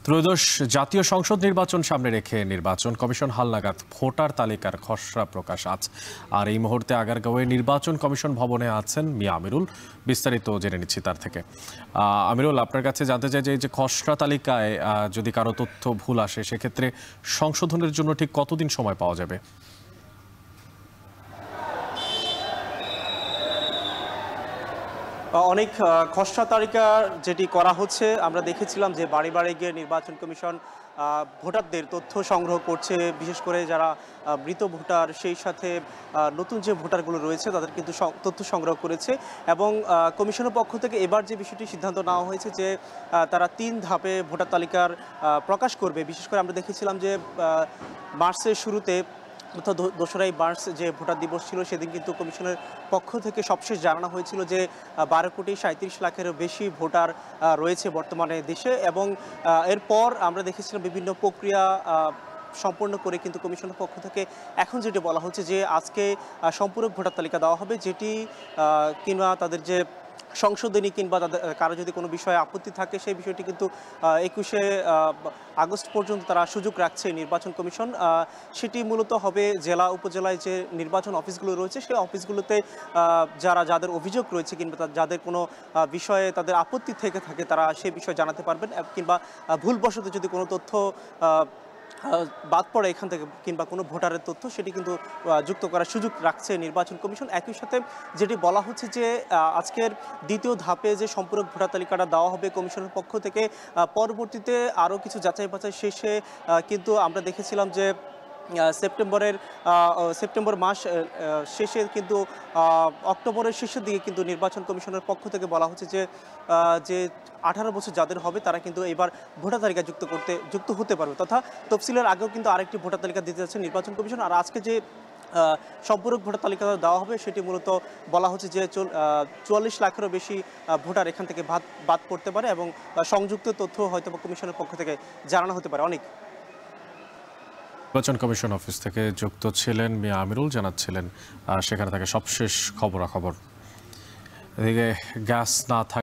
ত্রয়োদশ জাতীয় সংসদ নির্বাচন সামনে রেখে নির্বাচন কমিশন হালনাগাদ ভোটার তালিকার খসড়া প্রকাশ আজ। আর এই মুহূর্তে আগারগাঁওয়ে নির্বাচন কমিশন ভবনে আছেন মিয়া আমিরুল। বিস্তারিত জেনে নিচ্ছি তার থেকে। আমিরুল, আপনার কাছে জানতে চাই যে খসড়া তালিকায় যদি কারো তথ্য ভুল আসে সেক্ষেত্রে সংশোধনের জন্য ঠিক কতদিন সময় পাওয়া যাবে? অনেক খসড়া তালিকা যেটি করা হচ্ছে, আমরা দেখেছিলাম যে বাড়ি বাড়ি গিয়ে নির্বাচন কমিশন ভোটারদের তথ্য সংগ্রহ করছে, বিশেষ করে যারা মৃত ভোটার সেই সাথে নতুন যে ভোটারগুলো রয়েছে তাদের কিন্তু তথ্য সংগ্রহ করেছে। এবং কমিশনের পক্ষ থেকে এবার যে বিষয়টি সিদ্ধান্ত নেওয়া হয়েছে যে তারা 3 ধাপে ভোটার তালিকার প্রকাশ করবে। বিশেষ করে আমরা দেখেছিলাম যে মার্চের শুরুতে অর্থাৎ 2রা মার্চ যে ভোটার দিবস ছিল সেদিন কিন্তু কমিশনের পক্ষ থেকে সবশেষ জানানো হয়েছিল যে 12,37,00,000-এরও বেশি ভোটার রয়েছে বর্তমানে দেশে। এবং এরপর আমরা দেখেছিলাম বিভিন্ন প্রক্রিয়া সম্পন্ন করে কিন্তু কমিশনের পক্ষ থেকে এখন যেটি বলা হচ্ছে যে আজকে সম্পূরক ভোটার তালিকা দেওয়া হবে, যেটি কিংবা তাদের যে সংশোধনী কিংবা তাদের কারো যদি কোনো বিষয়ে আপত্তি থাকে সেই বিষয়টি কিন্তু 21শে আগস্ট পর্যন্ত তারা সুযোগ রাখছে নির্বাচন কমিশন। সেটি মূলত হবে জেলা উপজেলায় যে নির্বাচন অফিসগুলো রয়েছে সেই অফিসগুলোতে যাদের অভিযোগ রয়েছে কিংবা যাদের কোনো বিষয়ে তাদের আপত্তি থেকে থাকে তারা সেই বিষয়ে জানাতে পারবেন, কিংবা ভুলবশত যদি কোনো তথ্য বাদ পড়ে এখান থেকে কিংবা কোনো ভোটারের তথ্য সেটি কিন্তু যুক্ত করার সুযোগ রাখছে নির্বাচন কমিশন। একই সাথে যেটি বলা হচ্ছে যে আজকের দ্বিতীয় ধাপে যে সম্পূরক ভোটার তালিকাটা দেওয়া হবে কমিশনের পক্ষ থেকে, পরবর্তীতে আরও কিছু যাচাই বাছাই শেষে কিন্তু আমরা দেখেছিলাম যে সেপ্টেম্বর মাস শেষে কিন্তু অক্টোবরের শেষের দিকে কিন্তু নির্বাচন কমিশনের পক্ষ থেকে বলা হচ্ছে যে 18 বছর যাদের হবে তারা কিন্তু এবার ভোটার তালিকা যুক্ত হতে পারবে। তথা তফসিলের আগেও কিন্তু আরেকটি ভোটার তালিকা দিতে যাচ্ছে নির্বাচন কমিশন। আর আজকে যে সম্পূরক ভোটার তালিকা দেওয়া হবে সেটি মূলত বলা হচ্ছে যে 44 লাখেরও বেশি ভোটার এখান থেকে বাদ পড়তে পারে এবং সংযুক্ত তথ্য হয়তো কমিশনের পক্ষ থেকে জানানো হতে পারে। অনেক নির্বাচন কমিশন অফিস থেকে যুক্ত ছিলেন মিয়া আমিরুল, জানাচ্ছিলেন সেখানে থেকে সবশেষ খবরাখবর। এদিকে গ্যাস না